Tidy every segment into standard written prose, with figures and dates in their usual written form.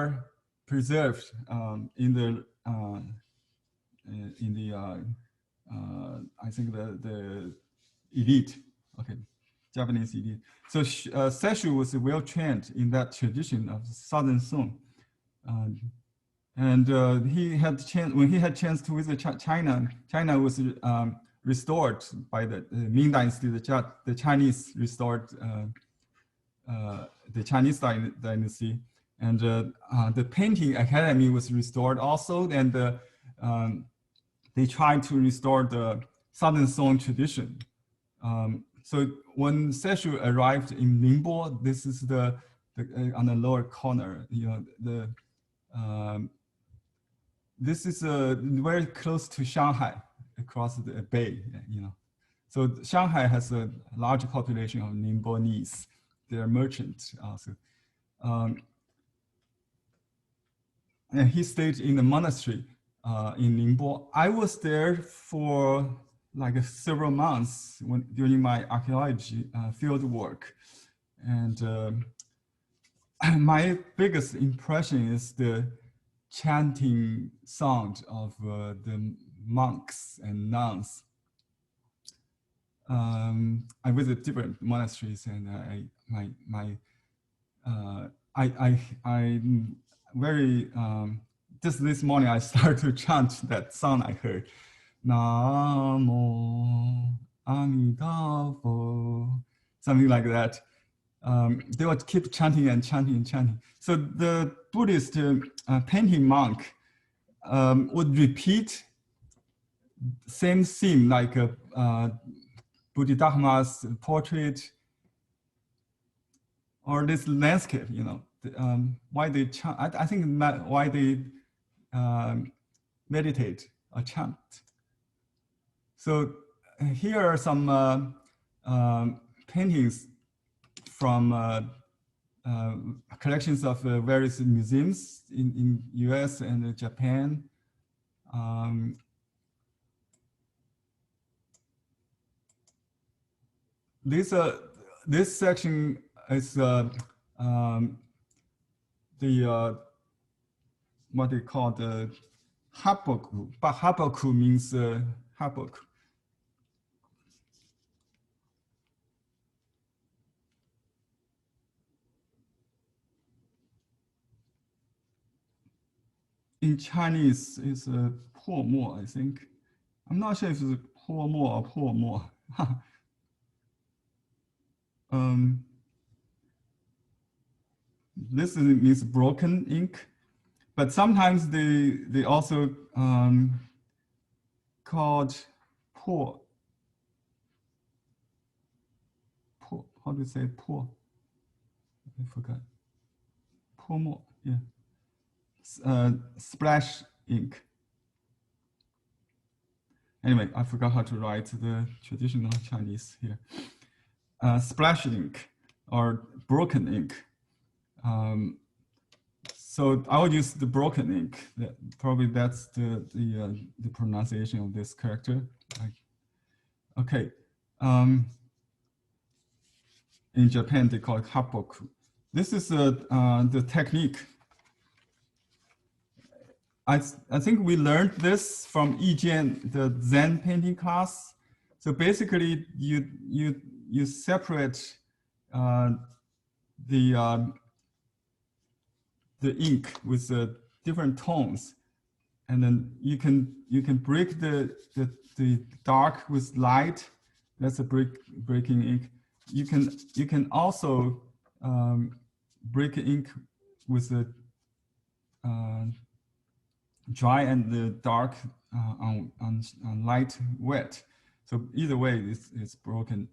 are preserved in the I think the elite, okay, Japanese elite. So Sesshu was well trained in that tradition of Southern song, and he had chance when he had chance to visit China. China was restored by the Ming Dynasty. The Chinese restored the Chinese dynasty, and the painting academy was restored also, and they tried to restore the Southern song tradition. So when Sesshu arrived in Ningbo, this is the on the lower corner, you know, this is very close to Shanghai, across the bay, you know. So Shanghai has a large population of Ningbo-nese. They are merchants also. And he stayed in the monastery in Ningbo. I was there for like several months during my archaeology field work. And my biggest impression is the chanting sound of the monks and nuns. I visit different monasteries, and I very just this morning I started to chant that song I heard. Namo Amidafo, something like that. They would keep chanting and chanting and chanting. So the Buddhist painting monk would repeat same theme, like Bodhidharma's portrait or this landscape, you know. Why they chant, I think why they meditate or chant. So here are some paintings from collections of various museums in US and Japan. This section is what they call the Haboku, but Haboku means Haboku. In Chinese, it's Po Mo, I think. I'm not sure if it's Po Mo or Po Mo. This means broken ink, but sometimes they also called Po. How do you say Po? I forgot. Po Mo, yeah. Splash ink. Anyway, I forgot how to write the traditional Chinese here. Splash ink or broken ink. So I will use the broken ink. Probably that's the pronunciation of this character. Okay. In Japan, they call it Haboku. This is the technique. I think we learned this from Yijian, the Zen painting class. So basically, you separate the ink with different tones, and then you can break the dark with light. That's a breaking ink. You can also break ink with the dry and the dark on light wet. So either way, it's broken.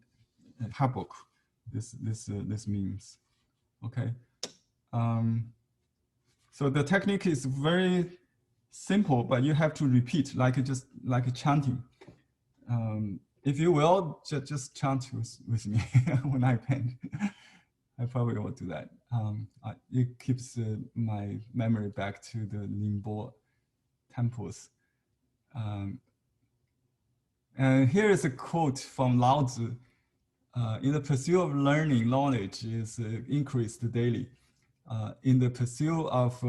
Haboku. This means, okay. So the technique is very simple, but you have to repeat just like chanting. If you will, just chant with me when I paint. I probably will do that. It keeps my memory back to the Ningbo temples. And here is a quote from Laozi. In the pursuit of learning, knowledge is increased daily. in the pursuit of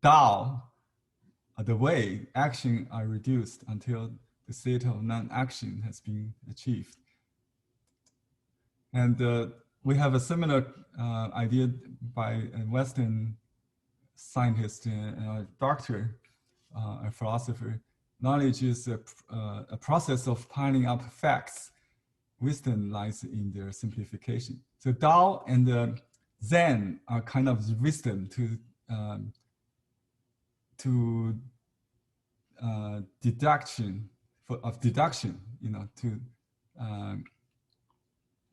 Tao, the way action are reduced until the state of non-action has been achieved. And we have a similar idea by a Western scientist and doctor, a philosopher. Knowledge is a process of piling up facts. Wisdom lies in their simplification. So Tao and Zen are kind of wisdom to deduction you know, to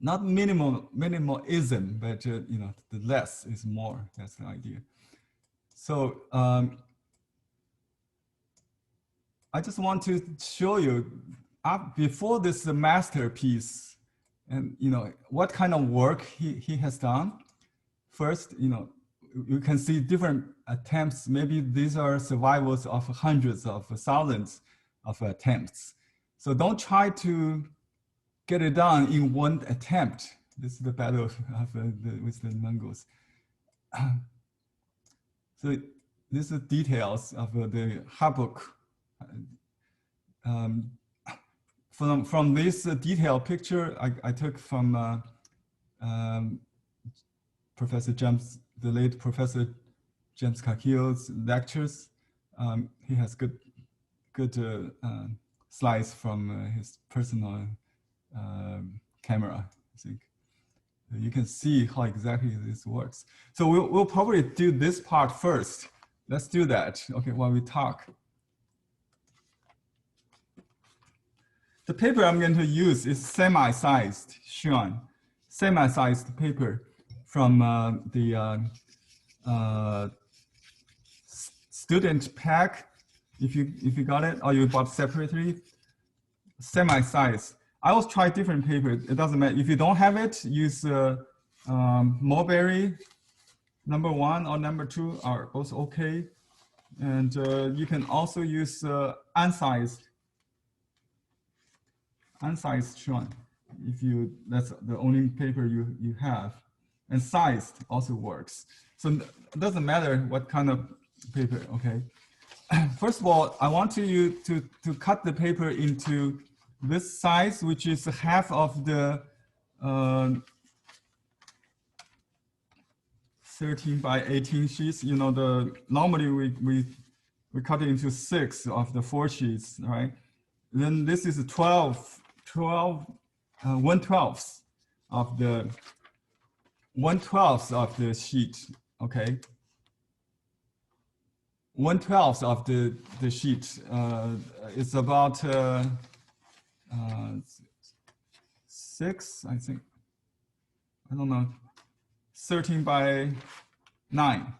not minimalism, but you know, the less is more. That's the idea. So I just want to show you before this masterpiece, and you know what kind of work he has done. First, you know, you can see different attempts. Maybe these are survivals of hundreds of thousands of attempts. So don't try to get it done in one attempt. This is the battle with the Mongols. So these are details of the Haboku. From this detailed picture, I took from Professor James, the late Professor James Kakio's lectures. He has good slides from his personal camera, I think. You can see how exactly this works. So we'll probably do this part first. Let's do that, okay, while we talk. The paper I'm going to use is semi-sized, Xuan, semi-sized paper from the student pack. If you got it, or you bought separately, semi-sized. I always try different paper. It doesn't matter. If you don't have it, use mulberry. Number 1 or number 2 are both okay. And you can also use unsized Xuan. If you, that's the only paper you have. And sized also works. So it doesn't matter what kind of paper, okay? First of all, I want you to cut the paper into this size, which is half of the 13 by 18 sheets. You know, normally we cut it into 6 of the 4 sheets, right? Then this is 1/12 of the 1/12 of the sheet, okay? 1/12 of the sheet is about 6, I think. I don't know. 13 by 9.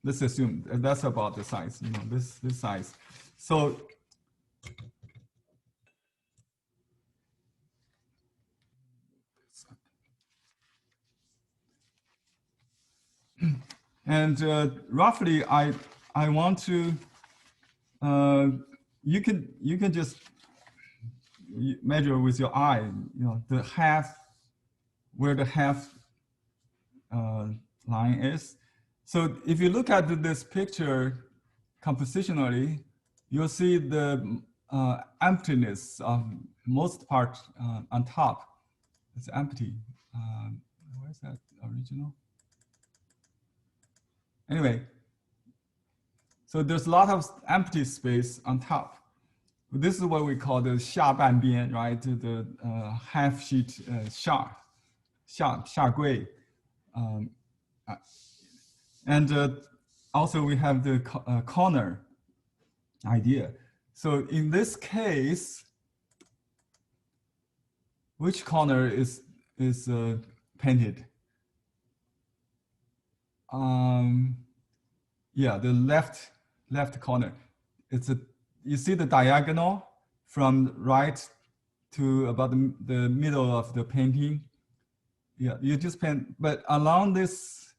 Let's assume that's about the size, you know, this size. So and roughly, I want to. You can just measure with your eye. You know, the half, where the half line is. So if you look at this picture compositionally, you'll see the emptiness of most part on top. It's empty. Where's that original? Anyway, so there's a lot of empty space on top. This is what we call the 下半边, right? The half sheet 下柜. And also we have the corner idea. So in this case, which corner is painted? Yeah, the left corner. You see the diagonal from right to about the middle of the painting. Yeah, you just paint, but along this,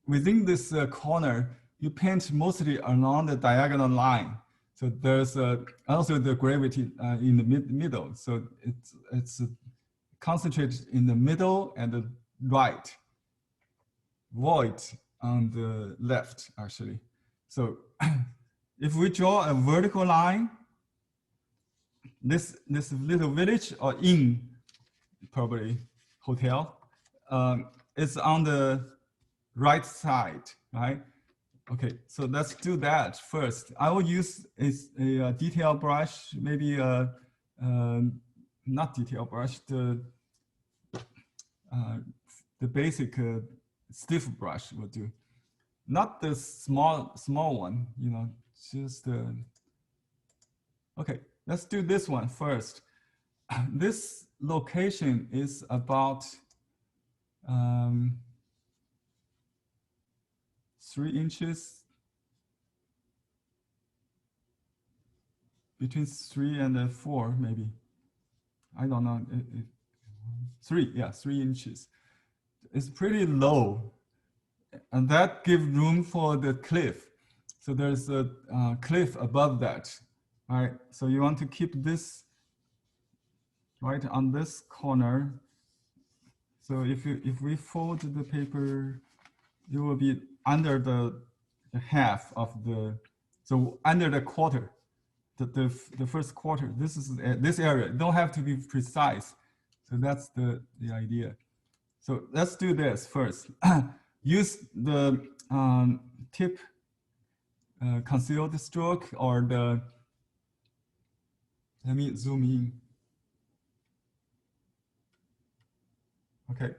within this corner, you paint mostly along the diagonal line. So there's also the gravity in the middle. So it's concentrated in the middle and the right, void on the left, actually. So if we draw a vertical line, this little village or inn, probably hotel, is on the right side, right? Okay, so let's do that first. I will use a detail brush, maybe not detail brush, the basic stiff brush will do. Not the small one, you know, just okay, let's do this one first. This location is about 3 inches, between 3 and 4, maybe. I don't know. 3, yeah, 3 inches. It's pretty low, and that gives room for the cliff. So there's a cliff above that, right? So you want to keep this right on this corner. So if we fold the paper, it will be under the half of the, so under the quarter, the first quarter. This is this area. It don't have to be precise. So that's the idea. So let's do this first. Use the tip concealed stroke, or the, let me zoom in. Okay.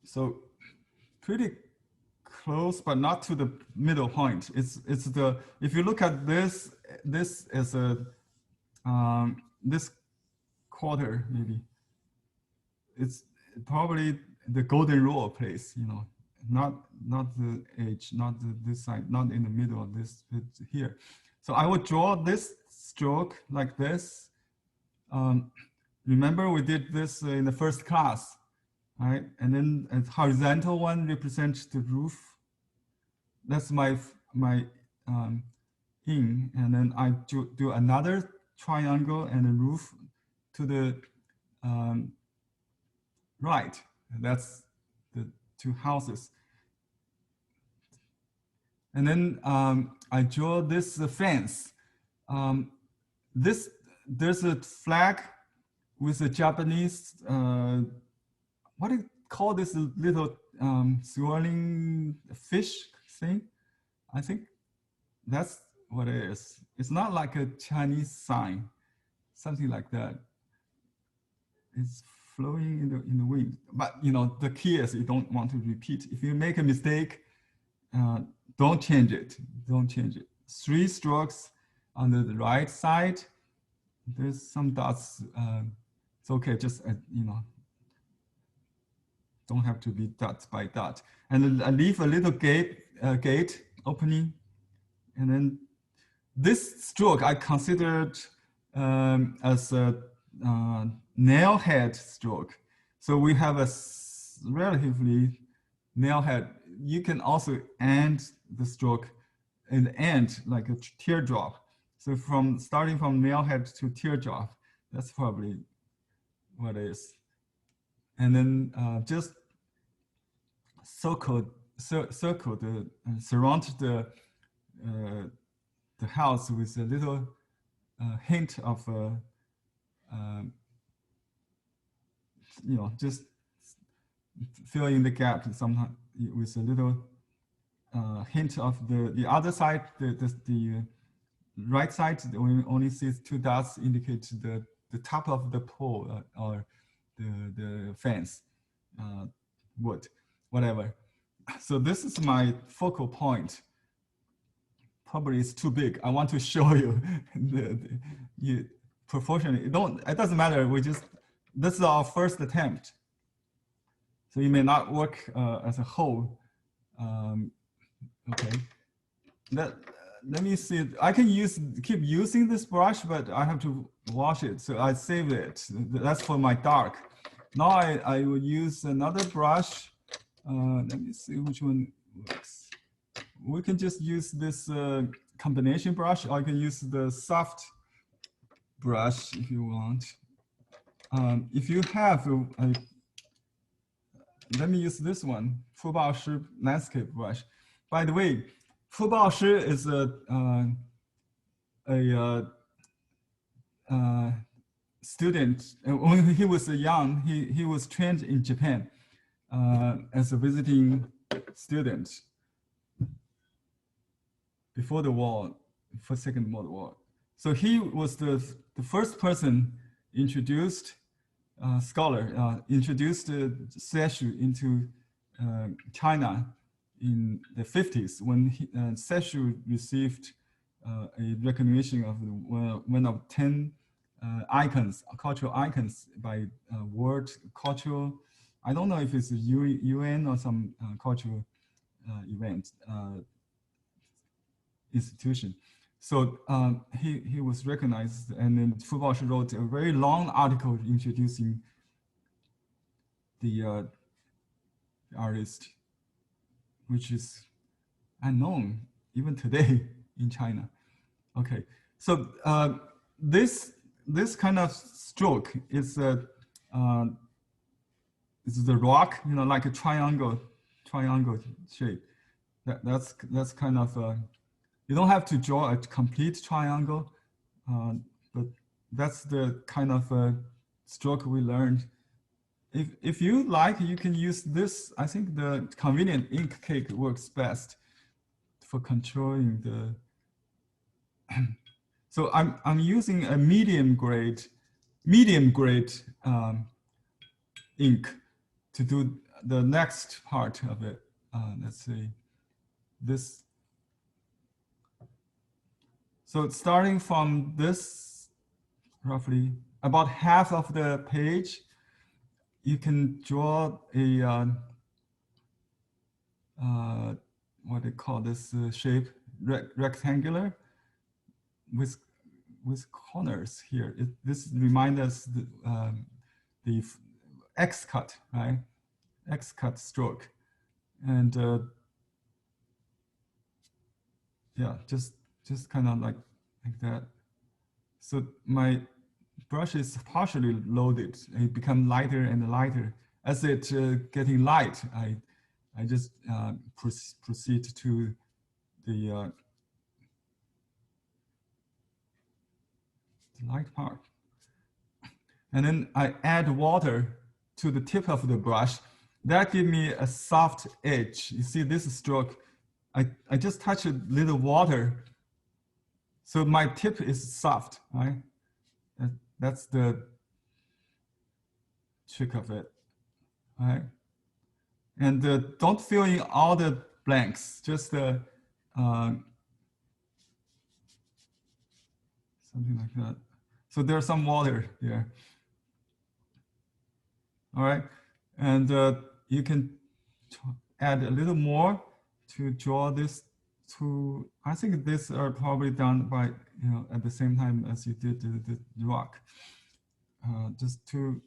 So pretty close, but not to the middle point. It's the, if you look at this is a this quarter, maybe it's probably the golden rule place, you know, not the edge, not this side, not in the middle of this, it's here. So I would draw this stroke like this. Remember we did this in the first class, right? And then a horizontal one represents the roof. That's my in, and then I do another triangle and a roof to the right. That's the 2 houses. And then I draw this fence. There's a flag with a Japanese, what do you call this little swirling fish thing? I think that's what it is. It's not like a Chinese sign, something like that. It's flowing in the wind. But you know, the key is you don't want to repeat. If you make a mistake, don't change it. Don't change it. 3 strokes on the right side. There's some dots. It's okay. Just you know, don't have to be dot by dot. And I leave a little gate opening, and then this stroke I considered as a nail head stroke. So we have a relatively nail head. You can also end the stroke in the end like a teardrop. So starting from nail head to teardrop, that's probably what it is. And then just circle the surround the house with a little hint of you know, just fill in the gap somehow with a little hint of the other side. The right side, we only see 2 dots indicate the top of the pole or the fence, wood, whatever. So this is my focal point. Probably it's too big. I want to show you the proportionally. It doesn't matter. This is our first attempt. So it may not work as a whole. Okay. Let me see. I can keep using this brush, but I have to wash it. So I saved it. That's for my dark. Now I will use another brush. Let me see which one works. we can just use this combination brush, or you can use the soft brush if you want. If you have, let me use this one, 傅报师 landscape brush. By the way, 傅报师 is a student. When he was young, he was trained in Japan as a visiting student before the war, for Second World War. So he was the first person introduced scholar introduced Sesshu into China in the 50s when Sesshu received a recognition of one of 10 icons, cultural icons by World Cultural. I don't know if it's a UN or some cultural event institution. So he was recognized, and then Fu Baoshi wrote a very long article introducing the artist, which is unknown even today in China. Okay, so this kind of stroke is the rock, you know, like a triangle shape. That's kind of you don't have to draw a complete triangle, but that's the kind of stroke we learned. If you like, you can use this. I think the convenient ink cake works best for controlling the. So I'm using a medium grade ink to do the next part of it. Let's see, this. So starting from this, roughly about half of the page, you can draw a what they call this shape, rectangular, with corners here. This reminds us the X cut, right? X cut stroke, and yeah, just kind of like that. So my brush is partially loaded. It becomes lighter and lighter. As it getting light, I just proceed to the light part. And then I add water to the tip of the brush. That gives me a soft edge. You see this stroke, I just touch a little water. So my tip is soft, right? That's the trick of it, right? And don't fill in all the blanks, just something like that. So there's some water there. All right, and you can add a little more to draw this. I think these are probably done by, you know, at the same time as you did the rock. Just 2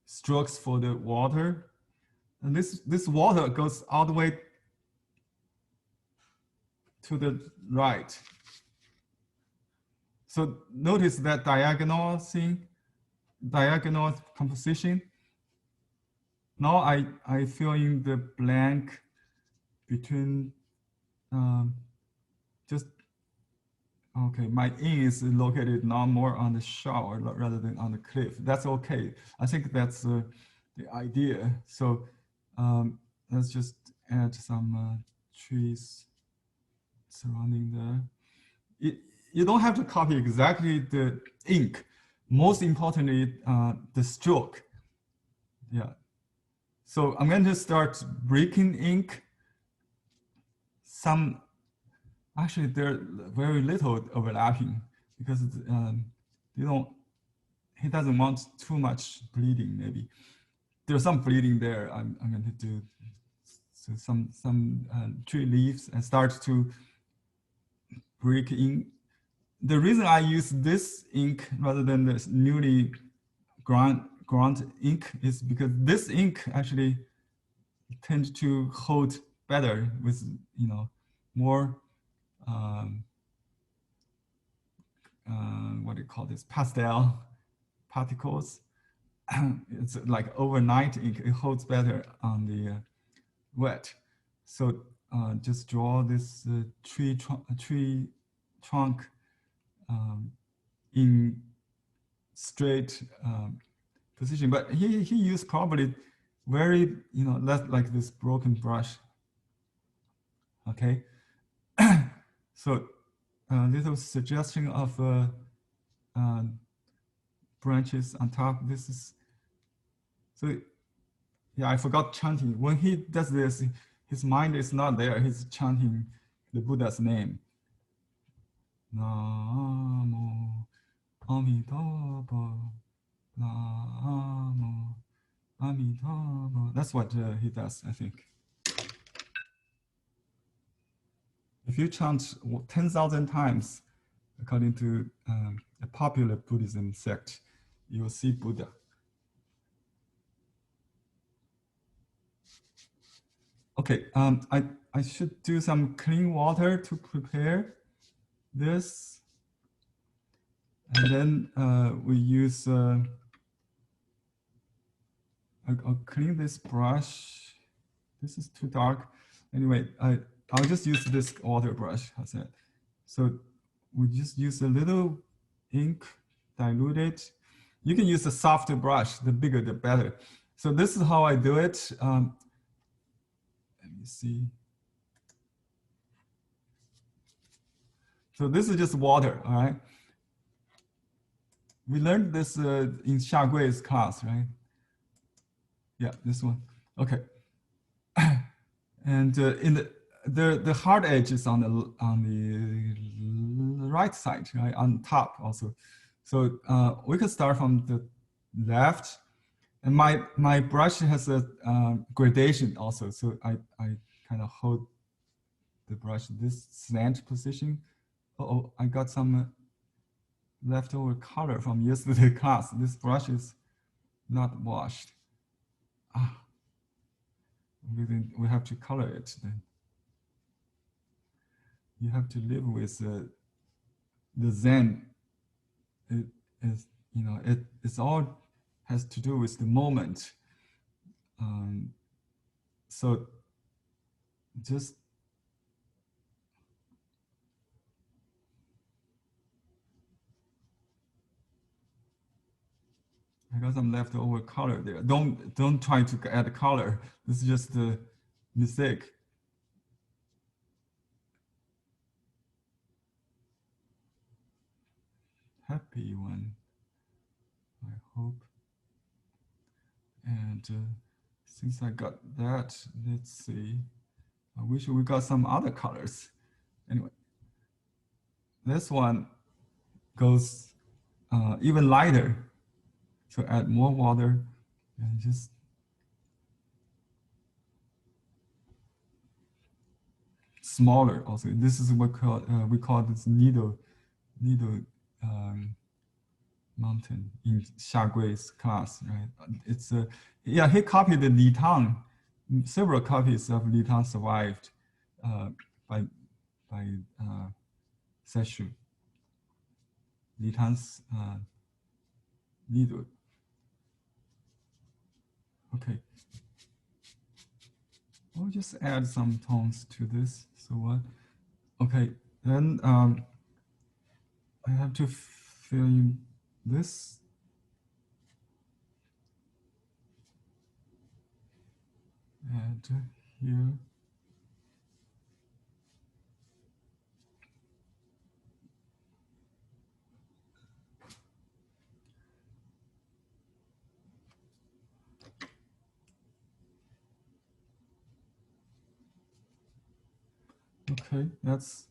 strokes for the water, and this water goes all the way to the right. So notice that diagonal thing, diagonal composition. Now I fill in the blank between. Just okay. My in is located now more on the shore rather than on the cliff. That's okay. I think that's the idea. So let's just add some trees surrounding there. You don't have to copy exactly the ink. Most importantly, the stroke. Yeah. So I'm going to start breaking ink. Actually, there very little overlapping because he doesn't want too much bleeding. Maybe there's some bleeding there. I'm going to do so some tree leaves and start to break in. The reason I use this ink rather than this newly ground ink is because this ink actually tends to hold better with, you know, more what do you call this, pastel particles. It's like overnight ink, it holds better on the wet. So just draw this tree trunk in straight position, but he used probably very, less like this broken brush. Okay, so a little suggestion of branches on top. This is, so yeah, I forgot chanting. When he does this, his mind is not there. He's chanting the Buddha's name. Namo Amitabha, Namo Amitabha. That's what he does, I think. If you chant 10,000 times, according to a popular Buddhism sect, you will see Buddha. Okay, I should do some clean water to prepare this. And then we use, I'll clean this brush. This is too dark. Anyway, I'll just use this water brush, how's that? So we just use a little ink, dilute it. You can use a softer brush, the bigger the better. So this is how I do it. Let me see. So this is just water, all right? We learned this in Xiagui's class, right? Yeah, this one. Okay. And in the hard edge is on the right side, right, on top also. So we could start from the left, and my brush has a gradation also. So I kind of hold the brush this slant position. Oh, I got some leftover color from yesterday's class. This brush is not washed. We have to color it then. You have to live with the Zen. It is, it's all has to do with the moment. So just I got some leftover color there. Don't try to add color. This is just a mistake. Happy one, I hope. And since I got that, let's see. I wish we got some other colors. Anyway, this one goes even lighter. So add more water and just smaller also. This is what we call this needle mountain in Xiagui's class, right? It's yeah, he copied the Li Tang. Several copies of Li Tang survived by Sesshu. Li Tang's needle. Okay. I'll just add some tones to this. So what? Okay, then I have to fill in this. Add here. Okay, that's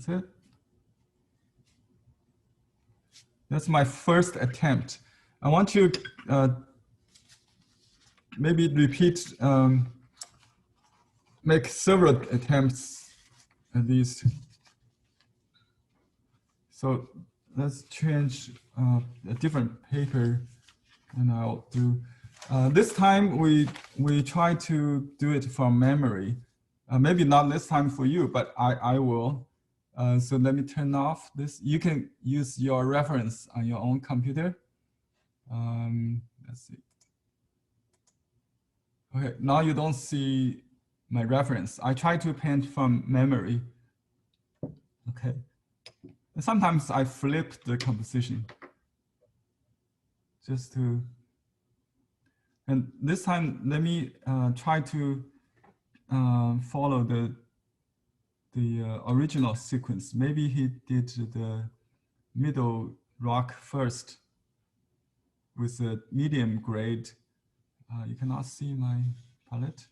it. That's my first attempt. I want to maybe repeat, make several attempts at least. So let's change a different paper, and I'll do. This time we try to do it from memory. Maybe not this time for you, but I will. So let me turn off this. You can use your reference on your own computer. Let's see. Okay, now you don't see my reference. I try to paint from memory. Okay. And sometimes I flip the composition just to, and this time let me try to follow the original sequence. Maybe he did the middle rock first with a medium grade. You cannot see my palette.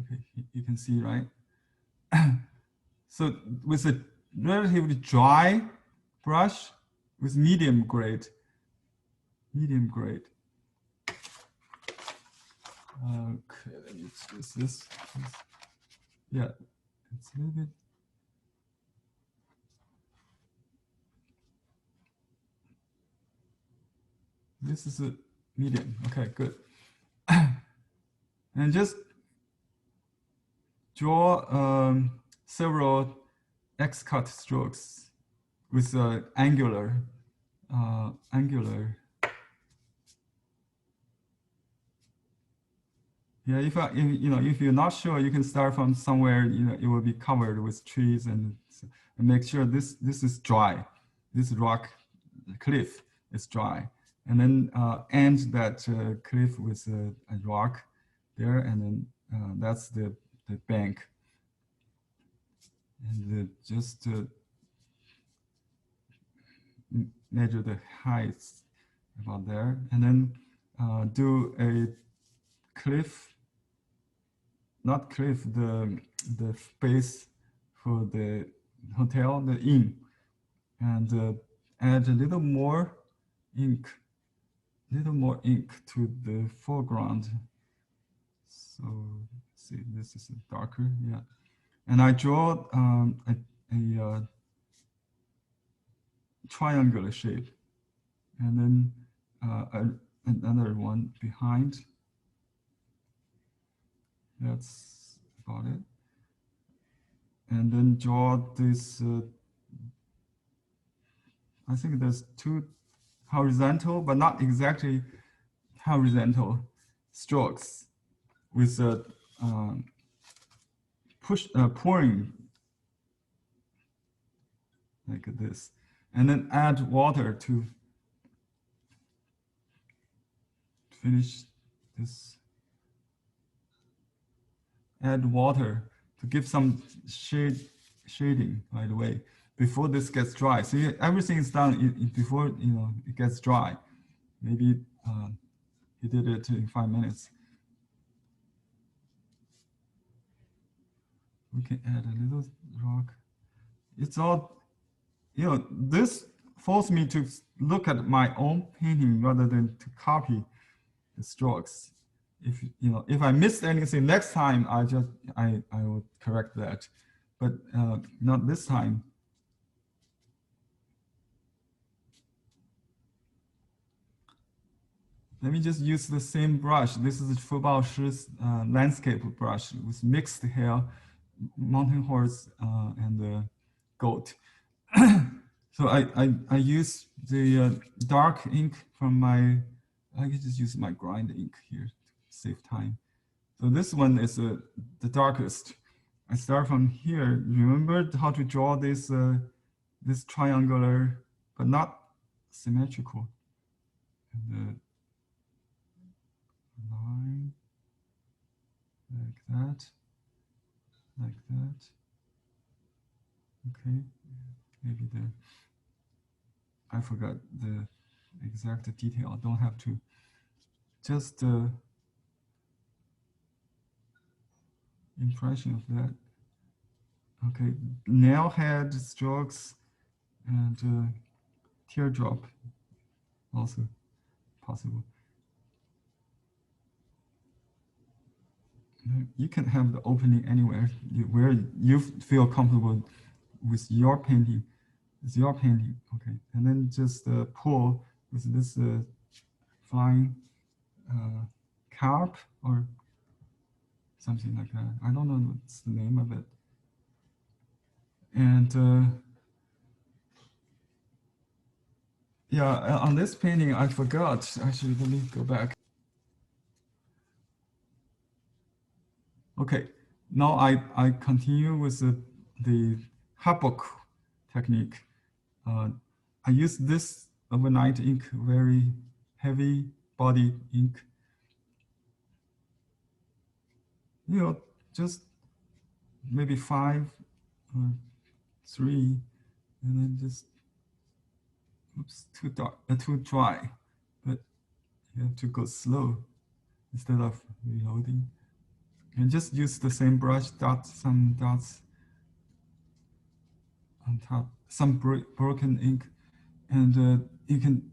Okay, you can see, right? So with a relatively dry brush with medium grade. Okay, let me choose this. Yeah, it's a little bit. This is a medium. Okay, good. And just draw several X-cut strokes with angular. Yeah, if you're not sure, you can start from somewhere. It will be covered with trees, and make sure this is dry. This rock cliff is dry, and then end that cliff with a rock there, and then that's the bank. And just measure the heights about there, and then do a cliff. Not cliff, the base for the hotel, the inn, and add a little more ink to the foreground. So see, this is darker, yeah. And I draw a triangular shape, and then another one behind. That's about it. And then draw this, I think there's two horizontal, but not exactly horizontal strokes with a pouring like this. And then add water to finish this. Add water to give some shading, by the way, before this gets dry. See, everything is done before it gets dry. Maybe he did it in 5 minutes. We can add a little rock. It's all, this forced me to look at my own painting rather than to copy the strokes. If I missed anything next time, I will correct that, but not this time. Let me just use the same brush. This is Fubao Shi's landscape brush with mixed hair, mountain horse, and goat. So I use the dark ink from my, I can just use my grind ink here to save time. So this one is the darkest. I start from here. Remember how to draw this this triangular, but not symmetrical. And the line like that. Okay, maybe I forgot the exact detail. I don't have to. Just impression of that. Okay, nail head strokes and teardrop also possible. You can have the opening anywhere where you feel comfortable with your painting. It's your painting, okay. And then just pull with this flying carp or something like that. I don't know what's the name of it. And yeah, on this painting, I forgot. Actually, let me go back. Okay, now I continue with the Haboku technique. I use this overnight ink, very heavy body ink. You know, just maybe 5 or 3, and then just, oops, too dark, too dry. But you have to go slow instead of reloading. And just use the same brush, some dots on top, some broken ink, and you can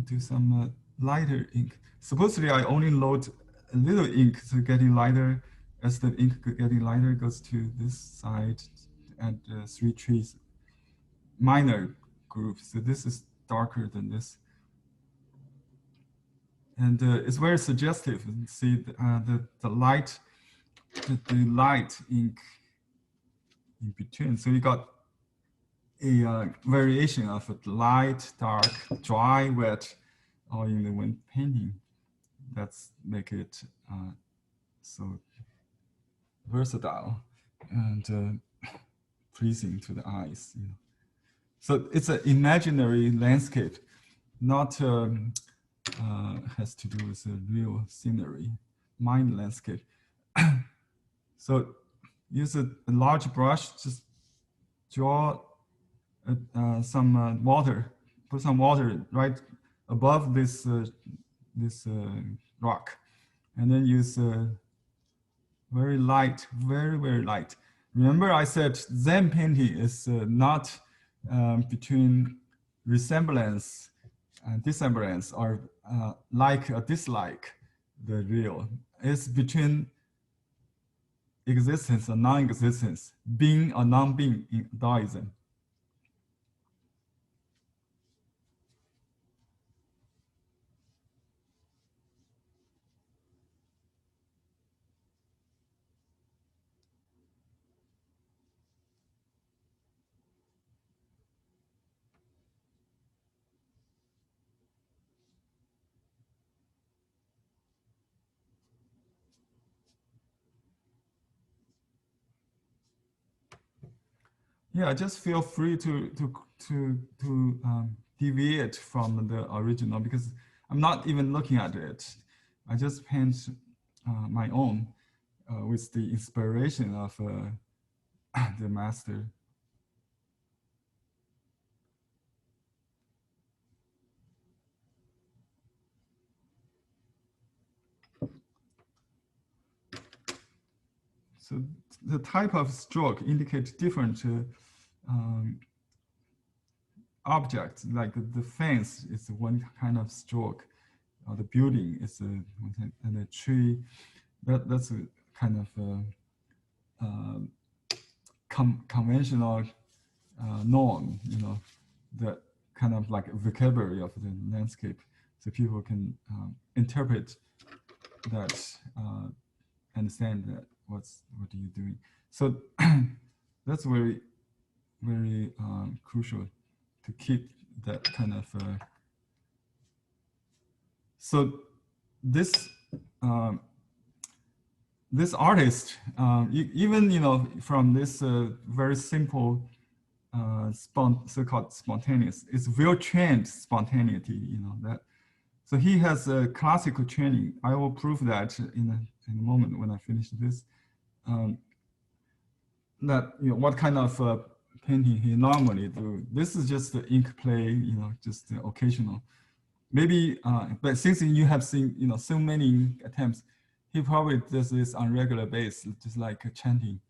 do some lighter ink. Supposedly, I only load a little ink to getting lighter. As the ink getting lighter, it goes to this side and 3 trees, minor groups. So this is darker than this. And it's very suggestive. See the light, the light ink in between. So you got a variation of light, dark, dry, wet, all in the one painting. That's make it so versatile and pleasing to the eyes. You know. So it's an imaginary landscape, not has to do with a real scenery, mind landscape. So use a large brush, just draw some water, put some water right above this this rock, and then use very light, very light. Remember I said Zen painting is not between resemblance and dissemblance, or like or dislike the real. It's between existence or non-existence, being or non-being in Taoism. Yeah, just feel free to deviate from the original, because I'm not even looking at it. I just paint my own with the inspiration of the master. So the type of stroke indicates different objects. Like the fence is one kind of stroke, or the building is and the tree. That's a kind of conventional norm, you know, that kind of like vocabulary of the landscape, so people can interpret that, understand that what are you doing. So that's very crucial to keep that kind of. So this this artist, even from this very simple so-called spontaneous, it's well-trained spontaneity, that. So he has a classical training. I will prove that in a moment when I finish this. That what kind of painting he normally do. This is just the ink play, just occasional. Maybe, but since you have seen so many attempts, he probably does this on regular basis, just like chanting.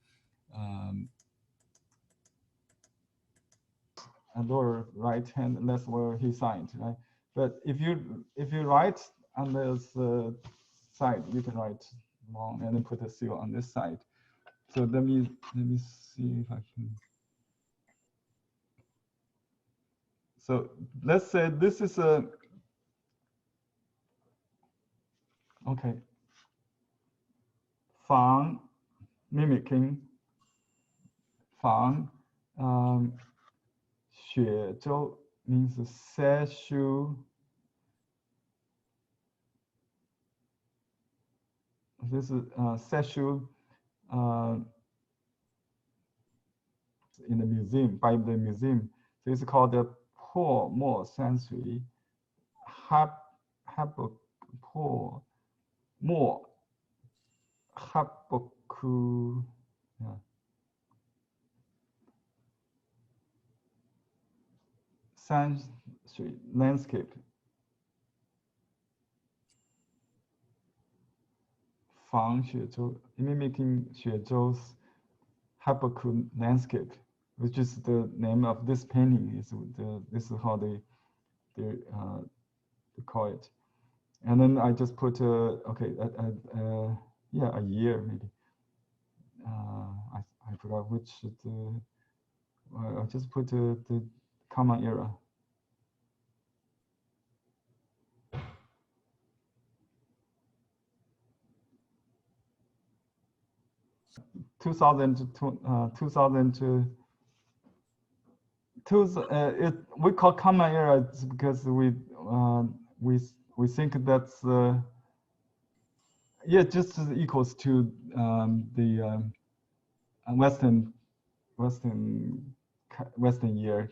And lower right hand, that's where he signed, right? But if you write on this side, you can write long and then put a seal on this side. So let me see if I can. So let's say this is a, okay. Fang, mimicking. Fang, 雪州 means Sesshu. This is Sesshū in the museum, by the museum. So it's called the Po Mo Sansui. Haboku Mo Haboku. Yeah. Sansui landscape. Fang Xuezhou, mimicking Xuezhou's Haboku landscape, which is the name of this painting. This is how they call it. And then I just put yeah, a year maybe. I forgot which. I just put the common era. 2000 we call common era because we think that's yeah, just equals to the Western year